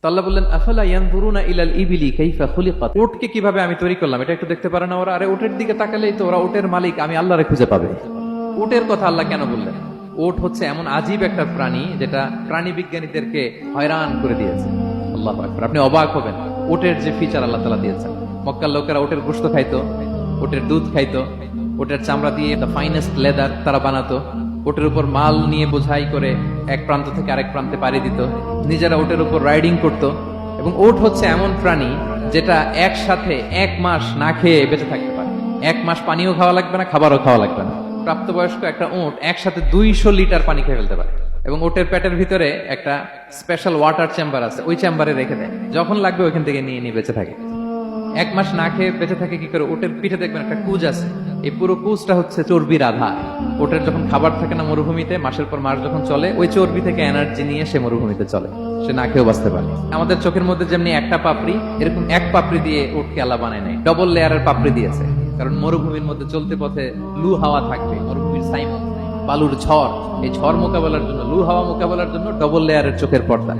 আল্লাহ বললেন আফালা ইয়ানজুরুনা ইলাল ইবিলি কাইফা খুলিকাত, উটকে কিভাবে আমি তৈরি করলাম এটা একটু দেখতে পারে না ওরা? আরে উটের দিকে তাকালেই তো ওরা উটের মালিক আমি আল্লাহরে খুঁজে পাবে। উটের কথা আল্লাহ কেন বললেন? উট হচ্ছে এমন আজীব একটা প্রাণী যেটা প্রাণী বিজ্ঞানীদেরকে হয়রান করে দিয়েছে। আল্লাহু আকবার, আপনি অবাক হবেন উটের যে ফিচার আল্লাহ তাআলা দিয়েছেন। মক্কার লোকেরা উটের গোশত খাইতো, উটের দুধ খাইতো, উটের চামড়া দিয়ে দ্য ফাইনেস্ট লেদার তারা বানাতো, উটের উপর মাল নিয়ে বোঝাই করে এক প্রান্ত থেকে আরেক প্রান্তে পাড়ি দিত, নিজেরা উটের উপর রাইডিং করত। এবং উট হচ্ছে এমন প্রাণী যেটা একসাথে 1 মাস না খেয়ে বেঁচে থাকতে পারে। 1 মাস পানিও খাওয়া লাগবে না, খাবারও খাওয়া লাগবে না। প্রাপ্তবয়স্ক একটা উট একসাথে 200 লিটার পানি খেয়ে ফেলতে পারে। এবং উটের পেটের ভিতরে একটা স্পেশাল ওয়াটার চেম্বার আছে, ওই চেম্বারে রেখে দেয়, যখন লাগবে ওইখান থেকে নিয়ে নিয়ে বেঁচে থাকে। 1 মাস না খেয়ে বেঁচে থাকে কি করে? উটের পিঠে দেখবেন একটা কুজ আছে, এই পুরো কুজটা হচ্ছে চর্বির আধার। উটের যখন খাবার থাকে না মরুভূমিতে, মাসের পর মাস যখন চলে, ওই চর্বি থেকে এনার্জি নিয়ে সে মরুভূমিতে চলে, সে না খেয়েও বাঁচতে পারে। আমাদের চোখের মধ্যে যেমনি একটা পাপড়ি, এরকম এক পাপড়ি দিয়ে উটকে আল্লাহ বানায় নাই, ডবল লেয়ারের পাপড়ি দিয়েছে। কারণ মরুভূমির মধ্যে চলতে পথে লু হাওয়া থাকবে, মরুভূমির সাইমন, বালুর ঝড়, এই ঝড় মোকাবেলার জন্য, লু হাওয়া মোকাবেলার জন্য ডবল লেয়ারের চোখের পর্দা।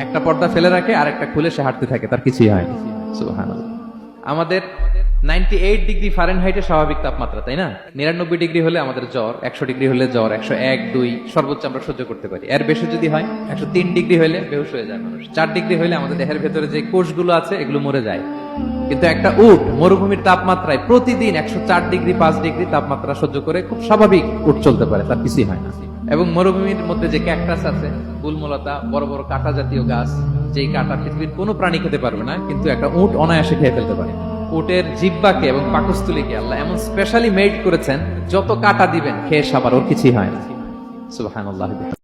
একটা পর্দা ফেলে রাখে আর একটা খুলে সে হাঁটতে থাকে, তার কিছুই হয় না। সুবহানাল্লাহ। আমাদের 98 ডিগ্রি ফারেনহাইটের স্বাভাবিক তাপমাত্রা, তাই না? 99 ডিগ্রি হলে আমাদের জ্বর, 100 ডিগ্রি হলে জ্বর, 101, 2 সর্বোচ্চ আমরা সহ্য করতে পারি। এর বেশি যদি হয় 103 ডিগ্রি হলে বেহুশ হয়ে যায় মানুষ। 4 ডিগ্রি হলে আমাদের দেহের ভেতরে যে কোষগুলো আছে এগুলো মরে যায়। কিন্তু একটা উট মরুভূমির তাপমাত্রায় প্রতিদিন 104 ডিগ্রি 5 ডিগ্রি তাপমাত্রা সহ্য করে খুব স্বাভাবিক উট চলতে পারে, তার কিছুই হয় না। এবং মরুভূমির মধ্যে যে ক্যাকটাস আছে, গুলমলতা, বড় বড় কাঁটা জাতীয় গাছ, যেই কাঁটা পৃথিবীর কোনো প্রাণী খেতে পারবে না, কিন্তু একটা উট অনায়াসে খেয়ে ফেলতে পারে। উটের জিহ্বাকে এবং পাকস্থলীকে আল্লাহ এমন স্পেশালি মেড করেছেন, যত কাঁটা দিবেন খেয়ে সাবার ওর কিছুই হয় না। সুবহানাল্লাহ।